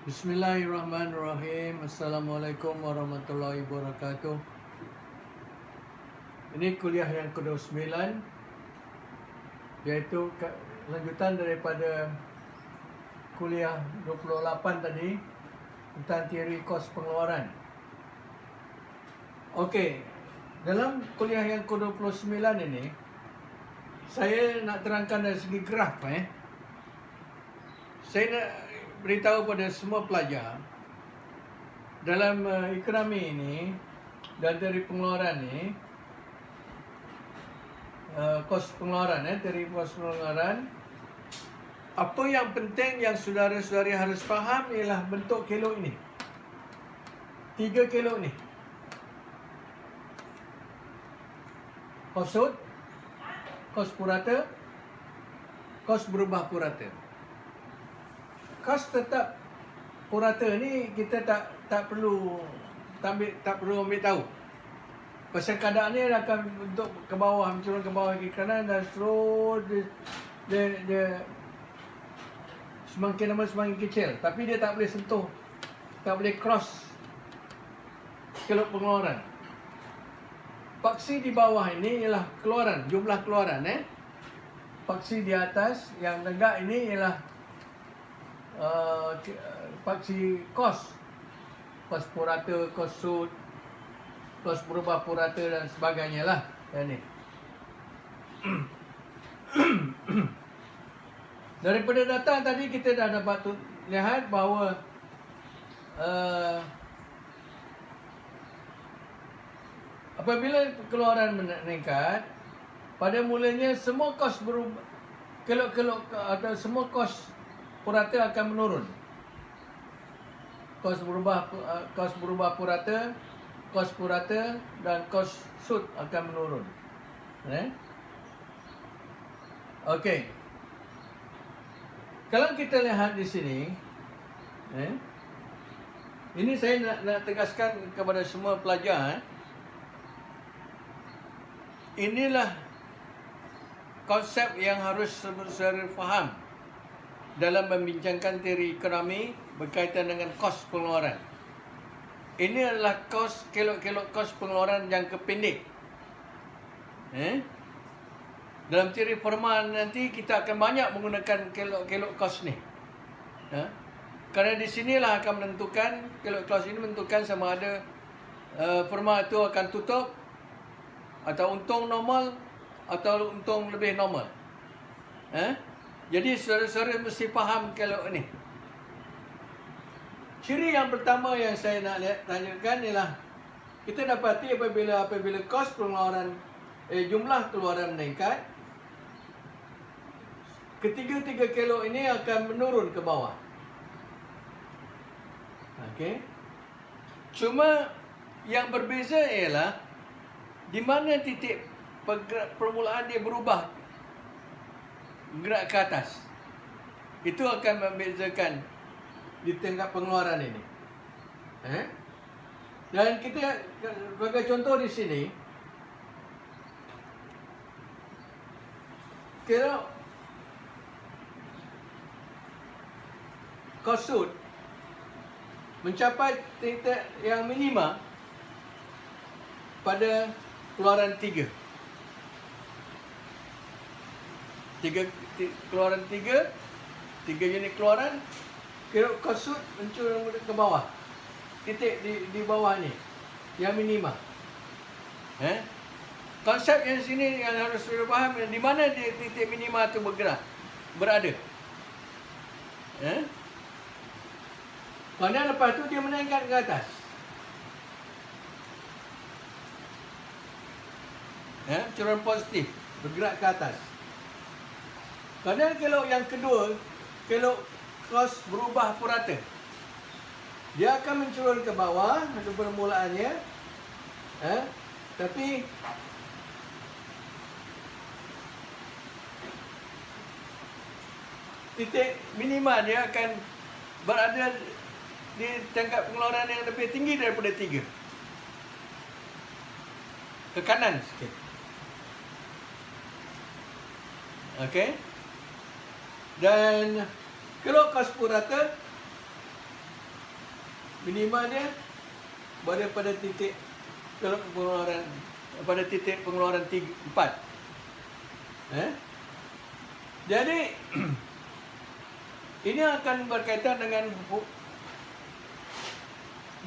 Bismillahirrahmanirrahim. Assalamualaikum warahmatullahi wabarakatuh. Ini kuliah yang ke-29, iaitu lanjutan daripada kuliah 28 tadi tentang teori kos pengeluaran. Okey, dalam kuliah yang ke-29 ini saya nak terangkan dari segi graf. Saya nak beritahu pada semua pelajar dalam ekonomi ini dan dari pengeluaran ni, kos pengeluaran, dari kos pengeluaran, apa yang penting yang saudara-saudari harus faham ialah bentuk kilo ini. 3 kilo ni. Kos sud, kos purata, kos berubah purata. Kos tetap purata ni kita tak perlu ambil tahu. Pasal keadaan ni akan bentuk ke bawah, mencurun ke bawah ke kanan dan terus dia semakin lama semakin kecil. Tapi dia tak boleh sentuh, tak boleh cross kilo pengeluaran. Paksi di bawah ini ialah keluaran, jumlah keluaran. Paksi di atas yang tegak ini ialah paksi kos purata, kos sud, kos berubah purata dan sebagainya lah. Yang ni. Daripada data tadi kita dah dapat lihat bahawa apabila keluaran meningkat, pada mulanya semua kos berubah, kelok atau semua kos purata akan menurun. Kos berubah purata, kos purata dan kos sud akan menurun. Okey. Kalau kita lihat di sini, ini saya nak tegaskan kepada semua pelajar. Inilah konsep yang harus saudara faham dalam membincangkan teori ekonomi berkaitan dengan kos pengeluaran. Ini adalah kilo kos pengeluaran jangka pendek. Dalam teori formal nanti kita akan banyak menggunakan kilo kos ni. Kerana di sinilah akan menentukan, kilo kos ini menentukan sama ada firma itu akan tutup atau untung normal atau untung lebih normal. Jadi saudara-saudara mesti faham kalau ini. Ciri yang pertama yang saya nak tanyakan ialah kita dapati apabila kos pengeluaran jumlah keluaran meningkat, ketiga-tiga kilo ini akan menurun ke bawah. Okey. Cuma yang berbeza ialah di mana titik permulaan dia berubah gerak ke atas. Itu akan membezakan di tingkat pengeluaran ini. Dan kita sebagai contoh di sini, kira kos sud mencapai titik yang minima pada keluaran 3. Keluaran 3 unit keluaran, kira kos sud mencurun ke bawah. Titik di bawah ni yang minima. Konsep yang sini yang harus sudah faham, di mana titik minima itu berada. Kemudian lepas tu dia menaikkan ke atas. Curun positif, bergerak ke atas. Kemudian kilo yang kedua, kilo kos berubah purata. Dia akan mencurun ke bawah pada permulaannya. Tapi titik minima dia akan berada di tingkat pengeluaran yang lebih tinggi daripada 3. Ke kanan sikit. Okey. Dan kilo kos purata Minima dia berada pada titik pengeluaran, pada titik pengeluaran 4. Jadi ini akan berkaitan dengan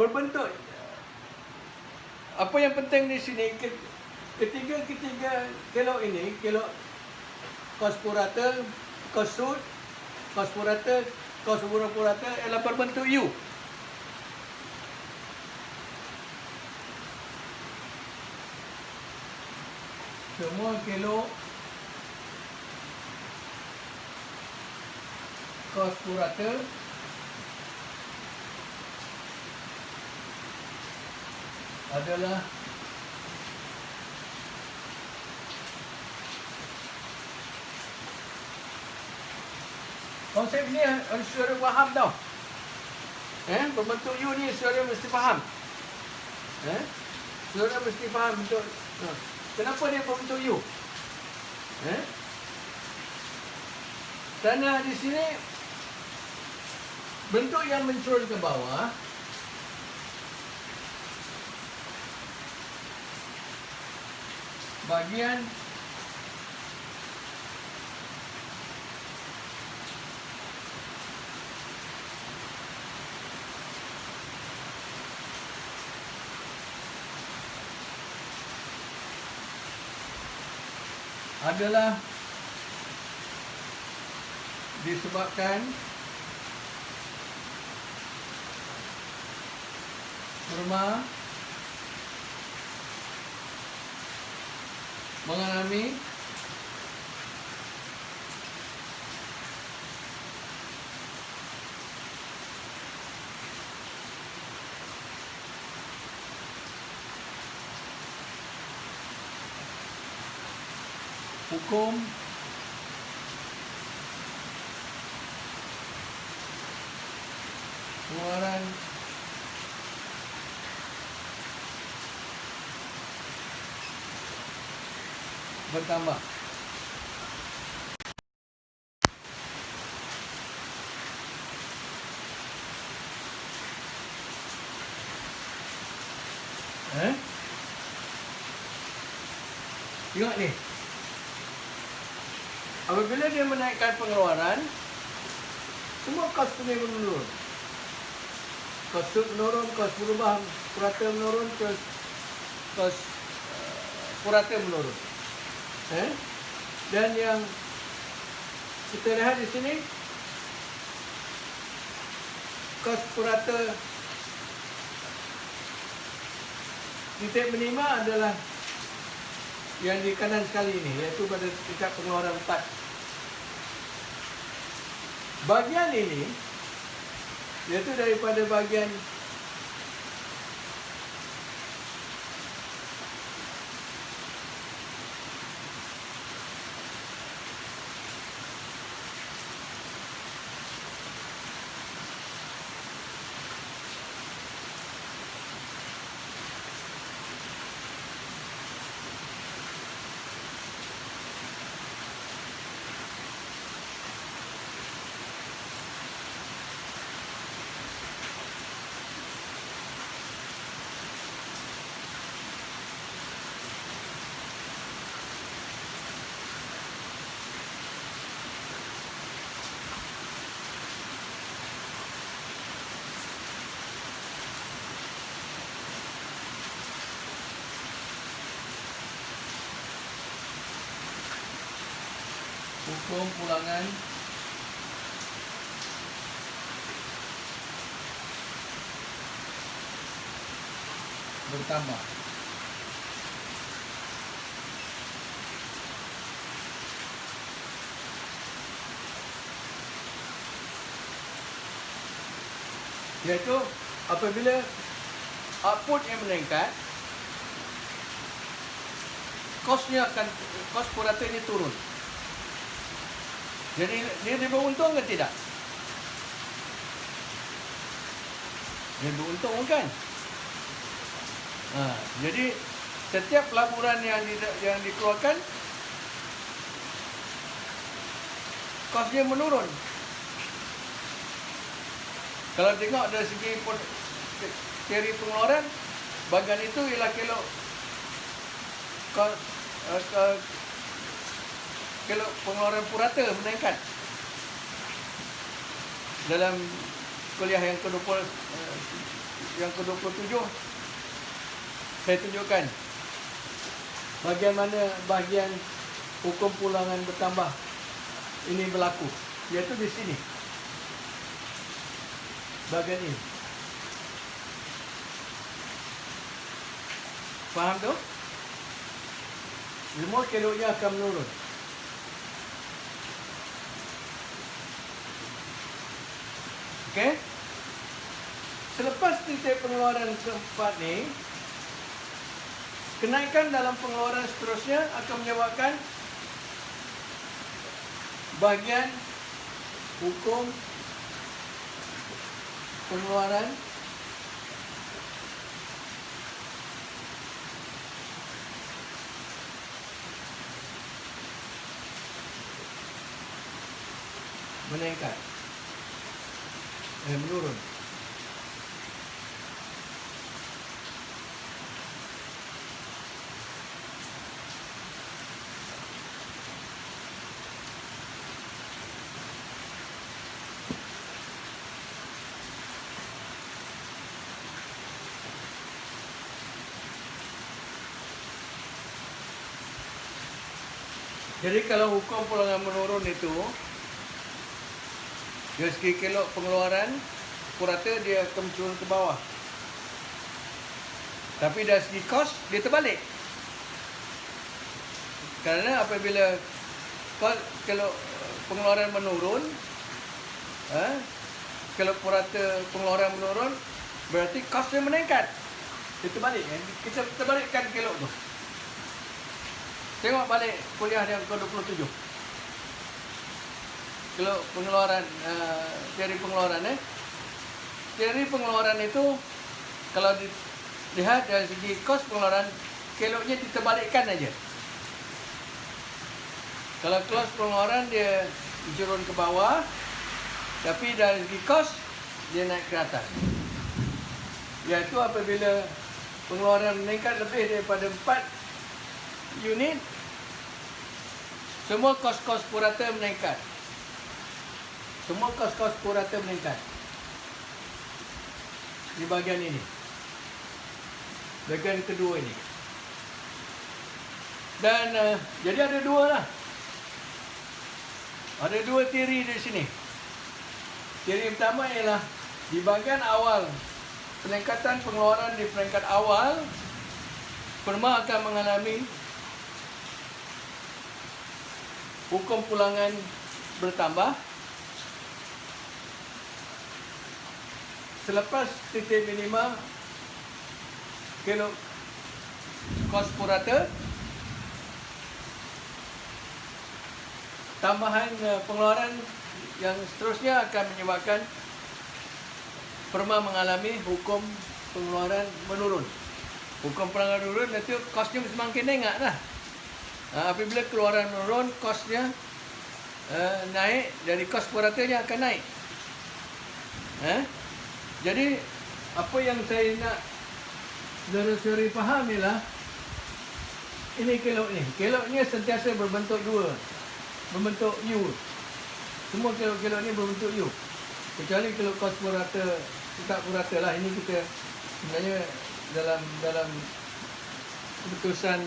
berbentuk. Apa yang penting di sini, ketiga kelok ini, kelok kos purata, kos sud, kos purata, kos purata ialah berbentuk U. Semua kelok kos purata adalah konsep ni harus saudara faham tau. Berbentuk U ni saudara mesti faham. Saudara mesti faham bentuk. Kenapa dia berbentuk U? Kerana di sini bentuk yang mencurun ke bawah bagian adalah disebabkan kurma mengalami hukum pengeluaran bertambah. Tengok ni. Apabila dia menaikkan pengeluaran, semua kos tunai menurun. Kos sud menurun, kos perubahan purata menurun, kos purata menurun. Dan yang kita lihat di sini, kos purata titik minima adalah yang di kanan sekali ini, iaitu pada tingkat pengeluaran 4. Bagian ini, iaitu daripada bagian hukum pulangan bertambah. Iaitu apabila output yang meningkat, kosnya akan, kos purata ini turun. Jadi dia beruntung ke tidak? Dia beruntung bukan? Jadi setiap laporan yang dikeluarkan, kosnya menurun. Kalau tengok dari segi teori pengeluaran, bahagian itu ialah kelok pengeluaran purata meningkat. Dalam kuliah yang ke-27 saya tunjukkan bagaimana bahagian hukum pulangan bertambah ini berlaku, iaitu di sini. Bahagian ini. Faham tu? Semua keloknya akan menurun. Okey? Selepas titik pengeluaran keempat ni, kenaikan dalam pengeluaran seterusnya akan menyebabkan bahagian hukum pengeluaran meningkat, menurun. Jadi kalau hukum pulangan menurun itu, dari segi kelok pengeluaran purata dia akan turun ke bawah. Tapi dari segi kos dia terbalik. Kerana apabila kelok pengeluaran menurun, kelok purata pengeluaran menurun, berarti kos dia meningkat. Dia terbalik. Kita terbalikkan kelok tu. Tengok balik kuliah yang ke-27. Kalau pengeluaran, teori pengeluaran teori pengeluaran itu kalau dilihat dari segi kos pengeluaran, keloknya diterbalikkan aja. Kalau kos pengeluaran dia turun ke bawah, tapi dari segi kos dia naik ke atas. Iaitu apabila pengeluaran meningkat lebih daripada 4 unit, semua kos-kos purata meningkat. Semua kos-kos purata meningkat. Di bahagian ini. Bahagian kedua ini. Dan jadi ada dua lah. Ada dua teori di sini. Teori pertama ialah di bahagian awal, peningkatan pengeluaran di peringkat awal, firma akan mengalami hukum pulangan bertambah. Selepas titik minima kelok kos purata, tambahan pengeluaran yang seterusnya akan menyebabkan firma mengalami hukum pengeluaran menurun. Hukum pengeluaran menurun, nanti kosnya semakin naik lah. Apabila keluaran menurun, kosnya naik, dari kos puratanya akan naik. Jadi apa yang saya nak saudara-saudari faham ialah ini kelok ni. Keloknya sentiasa berbentuk dua, berbentuk U. Semua kelok-kelok ni berbentuk U. Kecuali kelok kos purata, tak purata lah. Ini kita sebenarnya dalam keputusan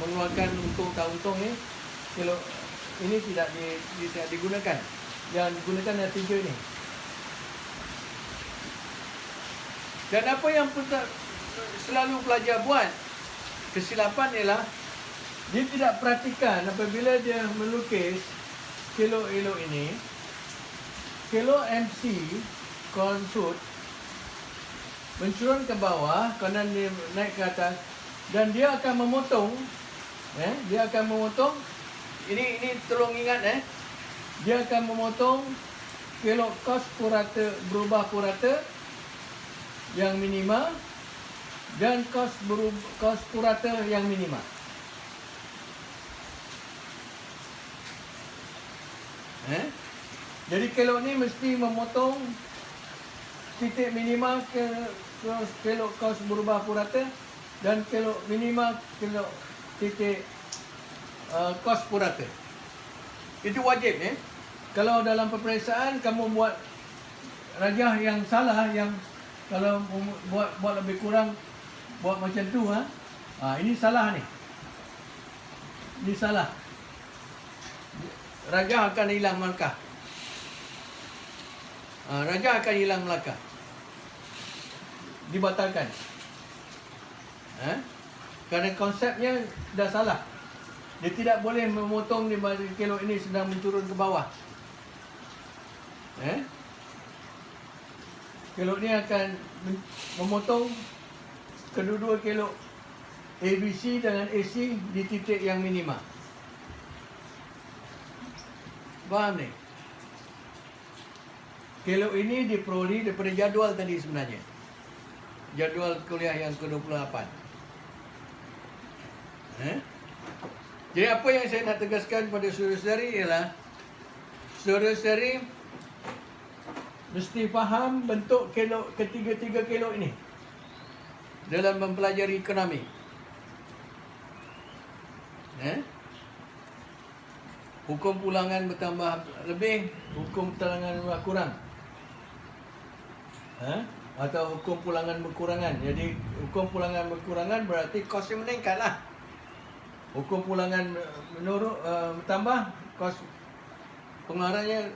mengeluarkan untung tak untung ni, kalau ini tidak digunakan. Yang digunakan yang tiga ni. Dan apa yang selalu pelajar buat kesilapan ialah dia tidak perhatikan apabila dia melukis kelok-elok ini, kelok MC konsut mencurun ke bawah, kanan dia naik ke atas, dan dia akan memotong, dia akan memotong. Ini tolong ingat, dia akan memotong kelok kos purata, berubah purata yang minima dan kos purata yang minima. Jadi kelok ni mesti memotong titik minima kelok kos berubah purata dan kelok minima kelok titik kos purata. Itu wajib ya. Kalau dalam peperiksaan kamu buat rajah yang salah, yang kalau buat lebih kurang buat macam tu ini salah ni. Ini salah. Rajah akan hilang markah. Rajah akan hilang markah. Dibatalkan. Kerana konsepnya dah salah. Dia tidak boleh memotong di mana kelok ini sedang menurun ke bawah. Kelok ni akan memotong kedua-dua kelok ABC dengan AC di titik yang minima. Faham ni? Kelok ini diperoleh daripada jadual tadi sebenarnya. Jadual kuliah yang ke-28. Jadi apa yang saya nak tegaskan pada saudara-saudari ialah saudara-saudari mesti faham bentuk kelok ketiga-tiga kelok ini dalam mempelajari ekonomi. Hukum pulangan bertambah lebih, hukum pulangan kurang. Atau hukum pulangan berkurangan. Jadi hukum pulangan berkurangan berarti kosnya meningkatlah. Hukum pulangan menurun bertambah, kos pengeluarannya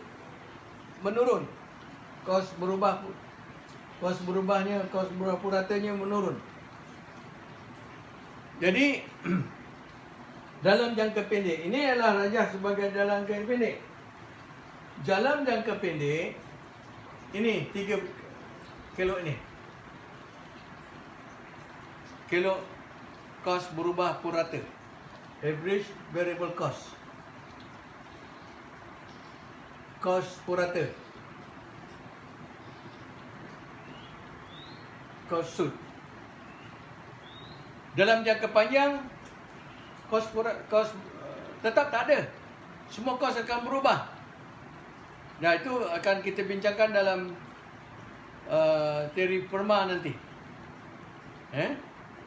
menurun. Kos berubah puratanya menurun. Jadi dalam jangka pendek, ini adalah rajah sebagai dalam jangka pendek. Dalam jangka pendek, ini 3 kelok ini. Kelok kos berubah purata. Average variable cost. Kos purata. Kos sud. Dalam jangka panjang, kos tetap tak ada. Semua kos akan berubah. Nah, itu akan kita bincangkan dalam teori Fermat nanti.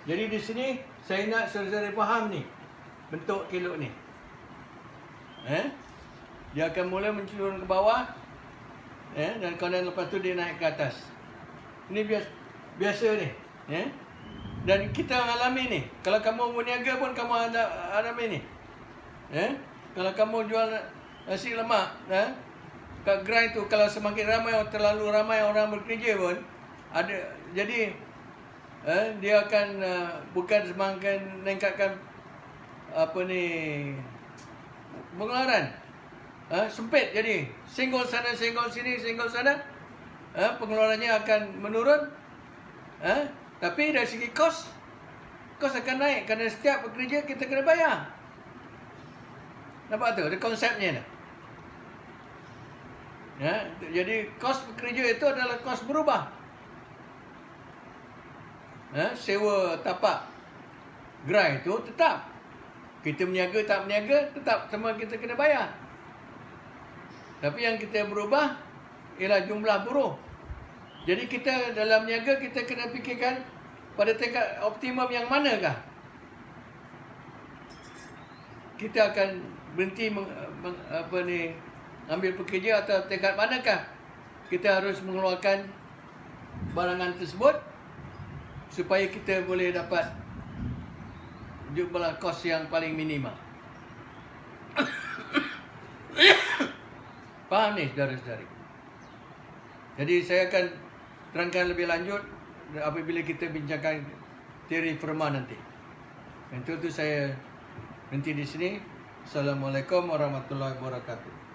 Jadi di sini saya nak saudara-saudara faham ni bentuk kelok ni. Dia akan mula menurun ke bawah, dan kemudian lepas tu dia naik ke atas. Ini biasa ni. Dan kita alami ni. Kalau kamu berniaga pun kamu alami ni. Kalau kamu jual nasi lemak, kat gerai tu, kalau semakin ramai, terlalu ramai orang bekerja pun ada, jadi dia akan bukan semakin meningkatkan pengeluaran. Sempit jadi. Singgol sana, singgol sini, singgol sana. Pengeluarannya akan menurun. Tapi dari segi kos akan naik kerana setiap pekerja kita kena bayar. Nampak tu? Ada konsepnya dah. Jadi kos pekerja itu adalah kos berubah. Sewa tapak gerai itu tetap. Kita berniaga tak berniaga tetap sama kita kena bayar. Tapi yang kita berubah ialah jumlah buruh. Jadi kita dalam niaga kita kena fikirkan pada tingkat optimum yang manakah kita akan berhenti ambil pekerja, atau tingkat manakah kita harus mengeluarkan barangan tersebut supaya kita boleh dapat jumlah kos yang paling minima. Faham ni saudara-saudari? Jadi saya akan terangkan lebih lanjut apabila kita bincangkan teori Fermat nanti. Untuk itu saya berhenti di sini. Assalamualaikum warahmatullahi wabarakatuh.